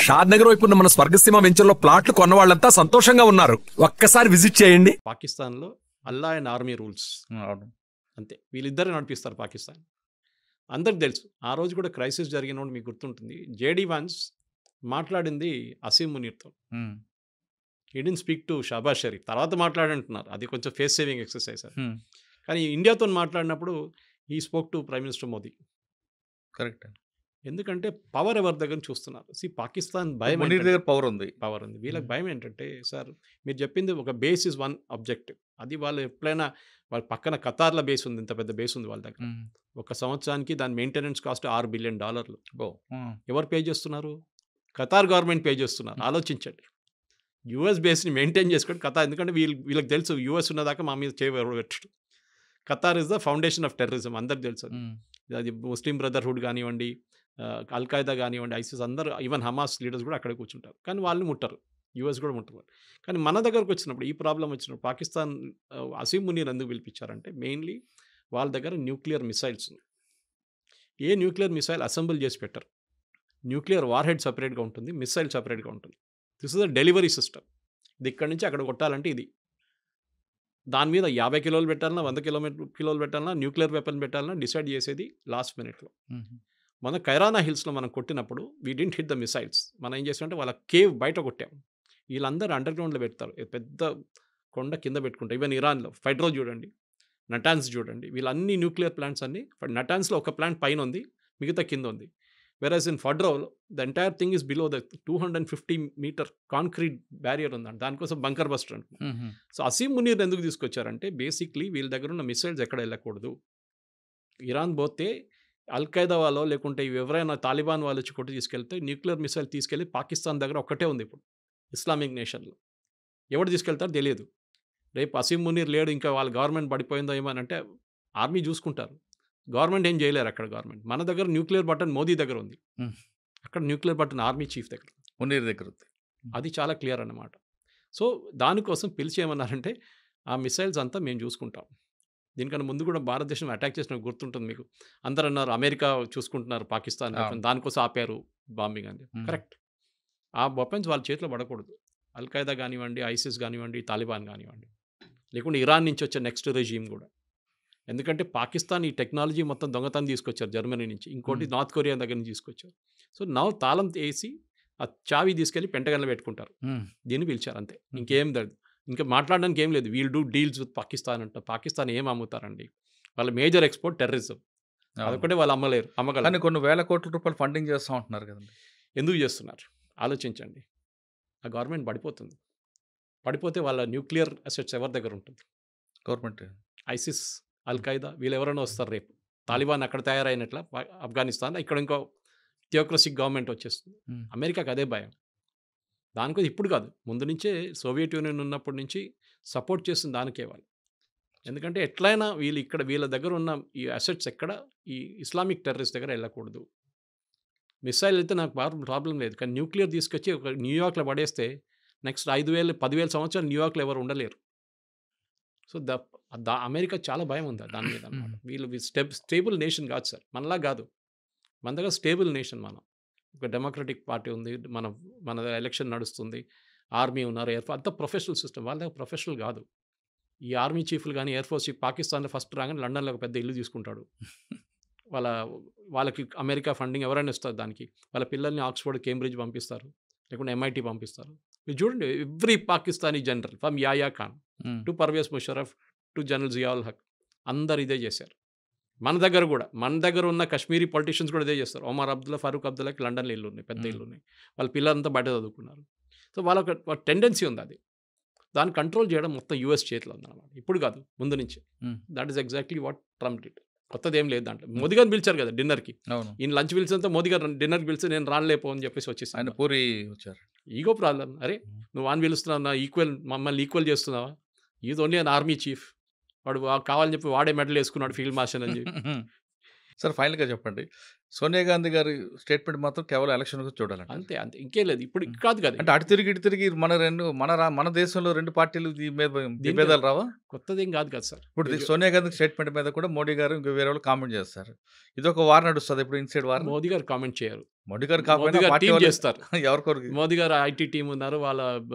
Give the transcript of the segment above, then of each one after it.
షాద్ నగర్ వైపు ఉన్న మన స్వర్గసీమ వెంచర్లో ప్లాట్లు కొన్న వాళ్ళంతా సంతోషంగా ఉన్నారు. ఒక్కసారి విజిట్ చేయండి. పాకిస్తాన్లో అల్లా అండ్ ఆర్మీ రూల్స్ అంతే, వీళ్ళిద్దరే నడిపిస్తారు పాకిస్తాన్. అందరికి తెలుసు. ఆ రోజు కూడా క్రైసిస్ జరిగినప్పుడు మీకు గుర్తుంటుంది, జేడీ వాన్స్ మాట్లాడింది అసీం మునీర్తో. He didn't speak to Shahbaz Sharif. తర్వాత మాట్లాడంటున్నారు, అది కొంచెం ఫేస్ సేవింగ్ ఎక్సర్సైజ్ అది. కానీ ఇండియాతో మాట్లాడినప్పుడు ఈ spoke to prime minister Modi. Correct. ఎందుకంటే పవర్ ఎవరి దగ్గర చూస్తున్నారు. పాకిస్తాన్ భయం, దగ్గర పవర్ ఉంది. వీళ్ళకి భయం ఏంటంటే, సార్ మీరు చెప్పింది ఒక బేస్ ఇస్ వన్ ఆబ్జెక్టివ్. అది వాళ్ళు ఎప్పుడైనా వాళ్ళ పక్కన ఖతార్ల బేస్ ఉంది, ఇంత పెద్ద బేస్ ఉంది వాళ్ళ దగ్గర. ఒక సంవత్సరానికి దాని మెయింటెనెన్స్ కాస్ట్ $6 బిలియన్. ఎవరు పే చేస్తున్నారు? ఖతార్ గవర్నమెంట్ పే చేస్తున్నారు. ఆలోచించండి. యూఎస్ బేస్ని మెయింటైన్ చేసుకొని ఖతార్, ఎందుకంటే వీళ్ళకి తెలుసు యూఎస్ ఉన్నదాకా మా మీద చేయబెట్టడు. Qatar is the foundation of terrorism, అందరికి తెలుసు. అది ముస్లిం బ్రదర్హుడ్ కానివ్వండి, అల్ఖాయిదా కానివ్వండి, ఐసిస్, అందరూ, ఈవెన్ హమాస్ లీడర్స్ కూడా అక్కడే కూర్చుంటారు. కానీ వాళ్ళు ముట్టరు, యూఎస్ కూడా ముట్టరు. కానీ మన దగ్గరకు వచ్చినప్పుడు, ఈ ప్రాబ్లం వచ్చినప్పుడు పాకిస్తాన్ అసీం మునీర్ ఎందుకు పిలిపించారంటే, మెయిన్లీ వాళ్ళ దగ్గర న్యూక్లియర్ మిసైల్స్ ఉంది. ఏ న్యూక్లియర్ మిసైల్ అసెంబుల్ చేసి పెట్టరు. న్యూక్లియర్ వార్ హెడ్ సపరేట్గా ఉంటుంది, మిసైల్ సపరేట్గా ఉంటుంది. This is the delivery system. ఇది ఇక్కడి నుంచి అక్కడ కొట్టాలంటే ఇది. దాని మీద 50 కిలోలు పెట్టాలన్నా, 100 కిలోలు పెట్టాలన్నా, న్యూక్లియర్ వెపన్ పెట్టాలన్నా డిసైడ్ చేసేది లాస్ట్ మినిట్లో. మన కైరానా హిల్స్లో మనం కొట్టినప్పుడు we didn't hit the missiles. మనం ఏం చేసామంటే వాళ్ళ కేవ్ బయట కొట్టాం. వీళ్ళందరూ అండర్ గ్రౌండ్లో పెడతారు, పెద్ద కొండ కింద పెట్టుకుంటారు. ఈవెన్ ఇరాన్లో ఫైడ్రో చూడండి, నటాన్స్ చూడండి, వీళ్ళన్ని న్యూక్లియర్ ప్లాంట్స్ అన్ని. నటాన్స్లో ఒక ప్లాంట్ పైన ఉంది, మిగతా కింద ఉంది. వెరాజ్ ఇన్ ఫడ్రో the entire thing is below the 250 meter concrete barrier ఉందండి. దానికోసం బంకర్ బస్టర్ అంటున్నాం. సో అసీం మునీర్ ఎందుకు తీసుకొచ్చారంటే, బేసిక్లీ వీళ్ళ దగ్గర ఉన్న మిసైల్స్ ఎక్కడ వెళ్ళకూడదు. ఇరాన్ పోతే అల్ఖైదా వాళ్ళు, లేకుంటే ఎవరైనా తాలిబాన్ వాళ్ళు వచ్చి కొట్టి తీసుకెళ్తే న్యూక్లియర్ మిసైల్ తీసుకెళ్ళి పాకిస్తాన్ దగ్గర ఒక్కటే ఉంది ఇప్పుడు ఇస్లామిక్ నేషన్లో. ఎవరు తీసుకెళ్తారో తెలియదు. రేపు అసీం మునీర్ లేడు, ఇంకా వాళ్ళ గవర్నమెంట్ పడిపోయిందో ఏమనంటే ఆర్మీ చూసుకుంటారు. గవర్నమెంట్ ఏం చేయలేరు అక్కడ. గవర్నమెంట్ మన దగ్గర న్యూక్లియర్ బటన్ మోదీ దగ్గర ఉంది, అక్కడ న్యూక్లియర్ బటన్ ఆర్మీ చీఫ్ దగ్గర, మునీర్ దగ్గర ఉంది. అది చాలా క్లియర్ అన్నమాట. సో దానికోసం పిలిచి ఏమన్నారంటే, ఆ మిసైల్స్ అంతా మేము చూసుకుంటాం. దీనికన్నా ముందు కూడా భారతదేశం అటాక్ చేసిన గుర్తుంటుంది మీకు. అందరూ అన్నారు అమెరికా చూసుకుంటున్నారు పాకిస్తాన్, దానికోసం ఆపారు బాంబింగ్ అని. కరెక్ట్. ఆ వెపన్స్ వాళ్ళ చేతిలో పడకూడదు. అల్ఖైదా కానివ్వండి, ఐసిస్ కానివ్వండి, తాలిబాన్ కానివ్వండి, లేకుంటే ఇరాన్ నుంచి వచ్చే నెక్స్ట్ రెజీమ్ కూడా. ఎందుకంటే పాకిస్తాన్ ఈ టెక్నాలజీ మొత్తం దొంగతనం తీసుకొచ్చారు జర్మనీ నుంచి, ఇంకోటి నార్త్ కొరియా దగ్గర నుంచి తీసుకొచ్చారు. సో నవ్వు తాళం వేసి ఆ చావి తీసుకెళ్ళి పెంటగన్లో పెట్టుకుంటారు. దీన్ని పిలిచారు అంతే, ఇంకేం లేదు. ఇంకా మాట్లాడడానికి ఏం లేదు. We'll do deals with Pakistan అంట. పాకిస్తాన్ ఏం అమ్ముతారండి? వాళ్ళ మేజర్ ఎక్స్పోర్ట్ టెర్రరిజం. అదొకటే వాళ్ళు అమ్మలేరు, అమ్మగలరు. కొన్ని వేల కోట్ల రూపాయలు ఫండింగ్ చేస్తూ ఉంటున్నారు కదండి. ఎందుకు చేస్తున్నారు ఆలోచించండి. ఆ గవర్నమెంట్ పడిపోతుంది. పడిపోతే వాళ్ళ న్యూక్లియర్ అసెట్స్ ఎవరి దగ్గర ఉంటుంది? గవర్నమెంట్. ఐసిస్, అల్ఖైదా వీళ్ళు ఎవరైనా వస్తారు రేపు. తాలిబాన్ అక్కడ తయారైనట్ల ఆఫ్ఘనిస్తాన్, ఇక్కడ ఇంకో థియోక్రసిక్ గవర్నమెంట్ వచ్చేస్తుంది. అమెరికాకి అదే భయం. దానికోసం ఇప్పుడు కాదు, ముందు నుంచే సోవియట్ యూనియన్ ఉన్నప్పటి నుంచి సపోర్ట్ చేస్తుంది దానికే వాళ్ళు. ఎందుకంటే ఎట్లయినా వీళ్ళ దగ్గర ఉన్న ఈ అసెట్స్ ఎక్కడ ఈ ఇస్లామిక్ టెర్రరిస్ట్ దగ్గర వెళ్ళకూడదు. మిసైల్ అయితే నాకు ప్రాబ్లం లేదు, కానీ న్యూక్లియర్ తీసుకొచ్చి ఒక న్యూయార్క్లో పడేస్తే నెక్స్ట్ 5,000-10,000 సంవత్సరాలు న్యూయార్క్లో ఎవరు ఉండలేరు. సో అమెరికా చాలా భయం ఉంది దాని మీద అన్నమాట. వీళ్ళు స్టేబుల్ నేషన్ కాదు సార్, మనలా కాదు. మన దగ్గర స్టేబుల్ నేషన్. మనం ఒక డెమోక్రటిక్ పార్టీ ఉంది, మన ఎలక్షన్ నడుస్తుంది, ఆర్మీ ఉన్నారు, ఎయిర్ ఫోర్స్, అంతా ప్రొఫెషనల్ సిస్టమ్. వాళ్ళ దగ్గర ప్రొఫెషనల్ కాదు. ఈ ఆర్మీ చీఫ్లు కానీ ఎయిర్ ఫోర్స్ చీఫ్ పాకిస్తాన్లో ఫస్ట్ రాగానే లండన్లో ఒక పెద్ద ఇల్లు తీసుకుంటాడు. వాళ్ళకి అమెరికా ఫండింగ్ ఎవరైనా ఇస్తారు దానికి. వాళ్ళ పిల్లల్ని ఆక్స్ఫర్డ్, కేంబ్రిడ్జ్ పంపిస్తారు, లేకుంటే MIT పంపిస్తారు. మీరు చూడండి, every Pakistani general from Yahya Khan to Pervez Musharraf to general Zia-ul Haq అందరు ఇదే చేశారు. మన దగ్గర ఉన్న కశ్మీరీ పొలిటీషియన్స్ కూడా ఇదే చేస్తారు. ఒమర్ అబ్దుల్లా, ఫారూక్ అబ్దుల్లాకి లండన్లో ఇల్లు ఉన్నాయి, పెద్ద ఇల్లు ఉన్నాయి. వాళ్ళ పిల్లలంతా బయట చదువుకున్నారు. సో వాళ్ళకి టెండెన్సీ ఉంది. అది దాన్ని కంట్రోల్ చేయడం మొత్తం US చేతిలో ఉందన్నమాట. ఇప్పుడు కాదు, ముందు నుంచి. That is exactly what Trump did. కొత్తది ఏం లేదు దాంట్లో. మోదీ గారిని పిలిచారు కదా డిన్నర్కి. ఈయన లంచ్ పిలిచినంత మోదీ గారు డిన్నర్కి పిలిచి నేను రానిలేపో అని చెప్పేసి వచ్చేసి ఆయన పూరి వచ్చారు. Ego problem. అరే నువ్వు వాన్ పిలుస్తున్నావు, మమ్మల్ని ఈక్వల్ చేస్తున్నావా? Is only an army chief. వాడు కావాలని చెప్పి వాడే మెడల్ వేసుకున్నాడు ఫీల్డ్ మార్షల్ అని చెప్పి. సార్ ఫైనల్గా చెప్పండి, సోనియా గాంధీ గారి స్టేట్మెంట్ మాత్రం కేవలం ఎలక్షన్ చూడాలండి. అంతే, ఇంకేం లేదు. ఇప్పుడు కాదు కదా, అంటే అటు తిరిగి మన దేశంలో రెండు పార్టీలు విభేదాలు రావా? కొత్తదేం కాదు కదా సార్. ఇప్పుడు సోనియా గాంధీ స్టేట్మెంట్ మీద కూడా మోడీ గారు ఇంకా వేరే వాళ్ళు కామెంట్ చేస్తారు. ఇది ఒక వార్ నడుస్తుంది ఇప్పుడు, ఇన్సైడ్ వార్. మోదీ గారు కామెంట్ చేయరు. మోడీ గారు మోదీ కాకపోయినా గారు పార్టీ టీం వాళ్ళు చేస్తారు. ఎవరికొరికి మోదీ గారు ఐటీ టీం ఉన్నారు, వాళ్ళ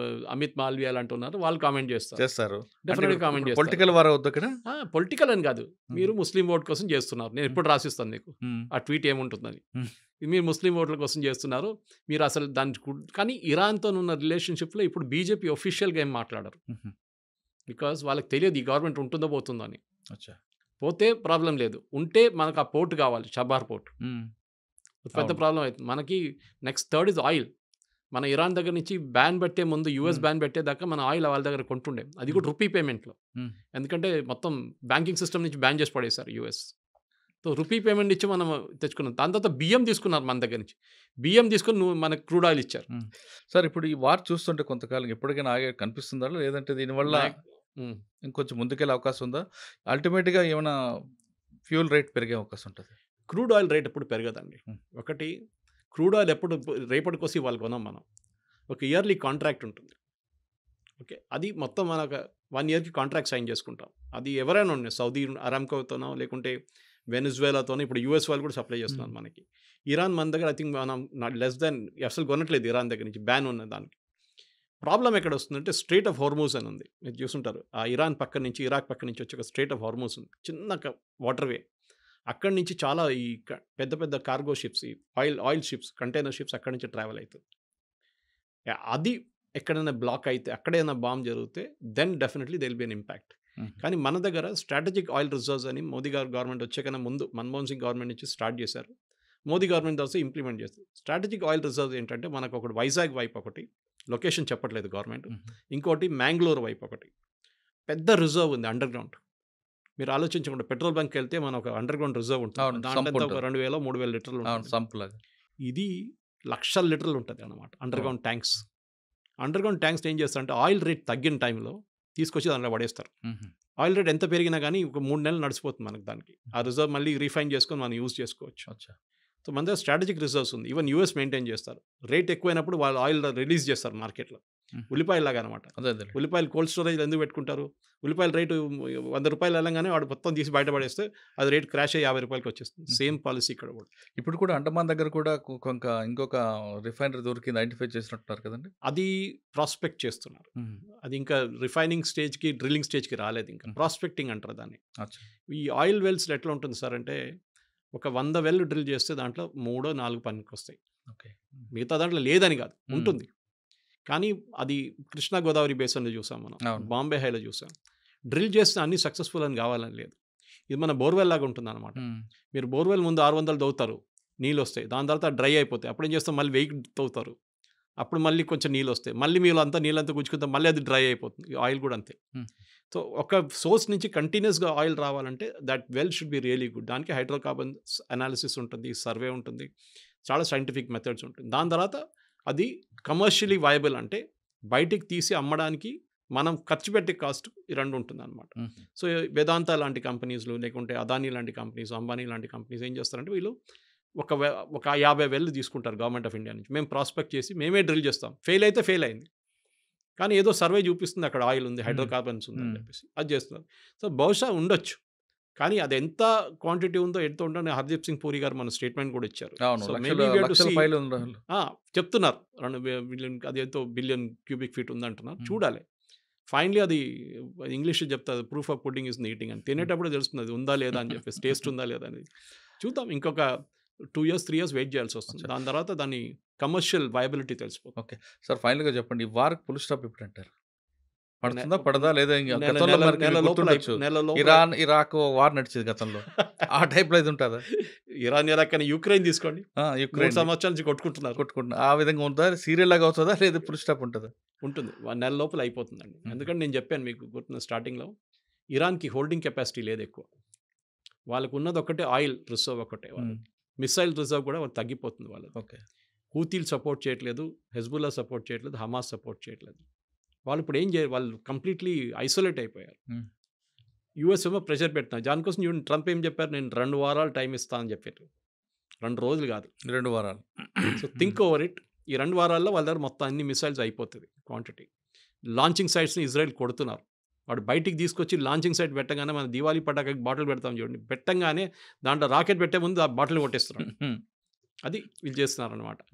అమిత్ మాల్వియా లాంటి ఉన్నారు, వాళ్ళు కామెంట్ చేస్తారు, చేస్తారు. డెఫినెట్గా కామెంట్ చేస్తారు. పొలిటికల్ వార్ అవుద్ది అక్కడ. పొలిటికల్ అని కాదు, మీరు ముస్లిం ఓట్ కోసం చేస్తున్నారు, నేను ఎప్పుడు రాసిస్తాను నీకు ఆ ట్వీట్ ఏముంటుందని, మీరు ముస్లిం ఓట్ల కోసం చేస్తున్నారు, మీరు అసలు దాని కానీ ఇరాన్తో ఉన్న రిలేషన్షిప్లో ఇప్పుడు బీజేపీ ఒఫీషియల్గా ఏం మాట్లాడరు, బికాస్ వాళ్ళకి తెలియదు ఈ గవర్నమెంట్ ఉంటుందో పోతుందో అని. అచ్చా. పోతే ప్రాబ్లం లేదు, ఉంటే మనకు ఆ పోర్ట్ కావాలి, చబార్ పోర్ట్, పెద్ద అవును. ప్రాబ్లం అవుతుంది మనకి. Next third is oil. మన ఇరాన్ దగ్గర నుంచి బ్యాన్ పెట్టే ముందు యూఎస్ బ్యాన్ పెట్టేదాకా మన ఆయిల్ వాళ్ళ దగ్గర కొంటుండే, అది కూడా రూపీ పేమెంట్లో, ఎందుకంటే మొత్తం బ్యాంకింగ్ సిస్టమ్ నుంచి బ్యాన్ చేసి పడేశారు యూఎస్. సో రూపీ పేమెంట్ ఇచ్చి మనం తెచ్చుకున్నాం. దాని తర్వాత బియ్యం తీసుకున్నారు మన దగ్గర నుంచి, బియ్యం తీసుకొని నువ్వు మనకు క్రూడ్ ఆయిల్ ఇచ్చారు. సార్ ఇప్పుడు ఈ వార్ చూస్తుంటే కొంతకాలం ఎప్పటికైనా ఆగే కనిపిస్తుందా, లేదంటే దీనివల్ల ఇంకొంచెం ముందుకెళ్ళే అవకాశం ఉందా? అల్టిమేట్గా ఏమైనా ఫ్యూల్ రేట్ పెరిగే అవకాశం ఉంటుంది? క్రూడ్ ఆయిల్ రేట్ ఎప్పుడు పెరగదండి. ఒకటి, క్రూడ్ ఆయిల్ ఎప్పుడు రేపటికొసి వాళ్ళు కొనం మనం, ఒక ఇయర్లీ కాంట్రాక్ట్ ఉంటుంది, ఓకే, అది మొత్తం మన 1 yearకి కాంట్రాక్ట్ సైన్ చేసుకుంటాం. అది ఎవరైనా ఉన్నాయి, సౌదీ అరామ్కోతోనో లేకుంటే వెనిజువేలాతోనో, ఇప్పుడు యూఎస్ వాళ్ళు కూడా సప్లై చేస్తున్నారు మనకి. ఇరాన్ మన దగ్గర ఐ థింక్ మనం లెస్ దాన్ అసలు కొనట్లేదు ఇరాన్ దగ్గర నుంచి, బ్యాన్ ఉన్న దానికి. ప్రాబ్లం ఎక్కడ వస్తుందంటే స్ట్రేట్ ఆఫ్ హార్మూజ్ అని ఉంది, మీరు చూసుంటారు, ఆ ఇరాన్ పక్క నుంచి ఇరాక్ పక్క నుంచి వచ్చే ఒక స్ట్రేట్ ఆఫ్ హార్మూజ్ ఉంది, చిన్న వాటర్వే. అక్కడి నుంచి చాలా ఈ పెద్ద పెద్ద కార్గో షిప్స్, ఈ ఆయిల్ షిప్స్, కంటైనర్ షిప్స్ అక్కడి నుంచి ట్రావెల్ అవుతుంది. అది ఎక్కడైనా బ్లాక్ అయితే, అక్కడైనా బాంబ్ జరిగితే then definitely they will be an impact. కానీ మన దగ్గర స్ట్రాటజిక్ ఆయిల్ రిజర్వ్స్ అని మోదీ గారు గవర్నమెంట్ వచ్చేకన్నా ముందు మన్మోహన్ సింగ్ గవర్నమెంట్ నుంచి స్టార్ట్ చేశారు, మోదీ గవర్నమెంట్ తర్వాత ఇంప్లిమెంట్ చేస్తారు. స్ట్రాటజిక్ ఆయిల్ రిజర్వ్స్ ఏంటంటే మనకు ఒకటి వైజాగ్ వైపు ఒకటి, లొకేషన్ చెప్పట్లేదు గవర్నమెంట్, ఇంకోటి మ్యాంగ్లూర్ వైపు ఒకటి పెద్ద రిజర్వ్ ఉంది అండర్ గ్రౌండ్. మీరు ఆలోచించకుండా పెట్రోల్ బంక్కి వెళ్తే మన ఒక అండర్ గ్రౌండ్ రిజర్వ్ ఉంటుంది, దాంట్లో ఒక 2000-3000 లీటర్లు ఉంటుంది. ఇది 1,00,000 లీటర్లు ఉంటుంది అన్నమాట under ground tanks. Under ground tanks ఏం చేస్తారంటే ఆయిల్ రేట్ తగ్గిన టైంలో తీసుకొచ్చి దాంట్లో పడేస్తారు. ఆయిల్ రేట్ ఎంత పెరిగినా కానీ ఒక 3 నెలలు నడిచిపోతుంది మనకు, దానికి ఆ రిజర్వ్ మళ్ళీ రీఫైన్ చేసుకొని మనం యూజ్ చేసుకోవచ్చు. సో మన దగ్గర స్ట్రాటజిక్ రిజర్వ్స్ ఉంది, ఈవెన్ యూఎస్ మెయింటైన్ చేస్తారు. రేట్ ఎక్కువైనప్పుడు వాళ్ళు ఆయిల్ రిలీజ్ చేస్తారు మార్కెట్లో, ఉల్లిపాయలాగా అనమాట. ఉల్లిపాయలు కోల్డ్ స్టోరేజ్ ఎందుకు పెట్టుకుంటారు, ఉల్లిపాయల రేటు 100 రూపాయలు వెళ్ళగానే వాడు మొత్తం తీసి బయటపడేస్తే అది రేట్ క్రాష్ అయ్యి 50 రూపాయలకి వచ్చేస్తుంది. సేమ్ పాలసీ ఇక్కడ కూడా. ఇప్పుడు కూడా అండమాన్ దగ్గర కూడా ఇంకొక రిఫైనరీ దొరికింది, ఐడెంటిఫై చేసినట్టున్నారు కదండి. అది ప్రాస్పెక్ట్ చేస్తున్నారు, అది ఇంకా రిఫైనింగ్ స్టేజ్కి డ్రిల్లింగ్ స్టేజ్కి రాలేదు, ఇంకా ప్రాస్పెక్టింగ్ అంటారు దాన్ని. ఈ ఆయిల్ వెల్స్లో ఎట్లా ఉంటుంది సార్ అంటే, ఒక 100 వెల్లు డ్రిల్ చేస్తే దాంట్లో 3-4 పనికి వస్తాయి, మిగతా దాంట్లో లేదని కాదు, ఉంటుంది. కానీ అది కృష్ణా గోదావరి బేసిన్లో చూసాం మనం, బాంబే హైలో చూసాం. డ్రిల్ చేస్తే అన్ని సక్సెస్ఫుల్ అని కావాలని లేదు, ఇది మన బోర్వెల్ లాగా ఉంటుంది అనమాట. మీరు బోర్వెల్ ముందు 600 తవ్వుతారు, నీళ్ళు వస్తాయి, దాని తర్వాత డ్రై అయిపోతాయి, అప్పుడు ఏం చేస్తాం, మళ్ళీ 1000 తవ్వుతారు, అప్పుడు మళ్ళీ కొంచెం నీళ్ళు వస్తాయి, మళ్ళీ మీరు అంతా నీళ్ళంతా గుచ్చుకుంటాం, మళ్ళీ అది డ్రై అయిపోతుంది. ఆయిల్ కూడా అంతే. సో ఒక సోర్స్ నుంచి కంటిన్యూస్గా ఆయిల్ రావాలంటే that well should be really good. దానికి హైడ్రోకార్బన్ అనాలిసిస్ ఉంటుంది, సర్వే ఉంటుంది, చాలా సైంటిఫిక్ మెథడ్స్ ఉంటుంది. దాని తర్వాత అది కమర్షియలీ వయబుల్, అంటే బయటికి తీసి అమ్మడానికి మనం ఖర్చు పెట్టే కాస్ట్ ఈ రెండు ఉంటుంది అనమాట. సో వేదాంత లాంటి కంపెనీస్లు, లేకుంటే అదానీ లాంటి కంపెనీస్, అంబానీ లాంటి కంపెనీస్ ఏం చేస్తారంటే, వీళ్ళు ఒక 50 వెల్లు తీసుకుంటారు గవర్నమెంట్ ఆఫ్ ఇండియా నుంచి, మేము ప్రాస్పెక్ట్ చేసి మేమే డ్రిల్ చేస్తాం, ఫెయిల్ అయితే ఫెయిల్ అయింది, కానీ ఏదో సర్వే చూపిస్తుంది అక్కడ ఆయిల్ ఉంది, హైడ్రోకార్బన్స్ ఉంది అని చెప్పేసి అది చేస్తున్నారు. సో బహుశా ఉండొచ్చు, కానీ అది ఎంత క్వాంటిటీ ఉందో ఎంత ఉందో హర్దీప్ సింగ్ పూరి గారు మన స్టేట్మెంట్ కూడా ఇచ్చారు. చెప్తున్నారు 2 బిలియన్, అది ఎంతో బిలియన్ క్యూబిక్ ఫీట్ ఉందంటున్నారు. చూడాలి, ఫైనలీ అది ఇంగ్లీష్ చెప్తారు, proof of pudding is eating అని. తినేటప్పుడు తెలుస్తుంది అది ఉందా లేదా అని చెప్పేసి, టేస్ట్ ఉందా లేదా అనేది. చూద్దాం, ఇంకొక 2 years 3 years వెయిట్ చేయాల్సి వస్తుంది, దాని తర్వాత దాని కమర్షియల్ వయబిలిటీ తెలిసిపోతుంది. ఓకే సార్, ఫైనల్గా చెప్పండి, ఈ వార్కి ఫుల్ స్టాప్ ఇప్పుడు అంటారు, పడుతుందా పడదా లేదా? ఇరాన్ ఇరాక్ వార్ నడిచేది గతంలో, ఆ టైప్లో ఇది ఉంటుందా? ఇరాన్ ఇరాక్ అని యుక్రెయిన్ తీసుకోండి, యుక్రెయిన్ సంవత్సరాల నుంచి కొట్టుకుంటున్నారు, ఆ విధంగా ఉంటుందా? సీరియల్ లాగా అవుతుందా లేదా ఫుల్ స్టాప్ ఉంటుందా? ఉంటుంది, 1 నెల లోపల అయిపోతుందండి. ఎందుకంటే నేను చెప్పాను మీకు గుర్తున్న స్టార్టింగ్లో, ఇరాన్కి హోల్డింగ్ కెపాసిటీ లేదు ఎక్కువ, వాళ్ళకు ఉన్నది ఒకటే ఆయిల్ రిజర్వ్ ఒకటే, మిసైల్ రిజర్వ్ కూడా వాళ్ళు తగ్గిపోతుంది వాళ్ళకి. ఓకే, హూతీలు సపోర్ట్ చేయట్లేదు, హెజ్బుల్లా సపోర్ట్ చేయట్లేదు, హమాస్ సపోర్ట్ చేయట్లేదు. వాళ్ళు ఇప్పుడు ఏం చేయాలి, వాళ్ళు కంప్లీట్లీ ఐసోలేట్ అయిపోయారు. యూఎస్ ఏమో ప్రెషర్ పెడుతున్నారు దానికోసం. ట్రంప్ ఏం చెప్పారు, నేను 2 వారాలు టైం ఇస్తానని చెప్పారు. 2 రోజులు కాదు, 2 వారాలు. So think over it. ఈ 2 వారాల్లో వాళ్ళ దగ్గర మొత్తం అన్ని మిసైల్స్ అయిపోతుంది క్వాంటిటీ. లాంచింగ్ సైట్స్ని ఇజ్రాయెల్ కొడుతున్నారు, వాడు బయటికి తీసుకొచ్చి లాంచింగ్ సైట్ పెట్టగానే మన దివాళీ పటాకకి బాటిల్ పెడతాం చూడండి, పెట్టంగానే దాంట్లో రాకెట్ పెట్టే ముందు ఆ బాటిల్ కొట్టేస్తున్నాడు. అది వీళ్ళు చేస్తున్నారనమాట.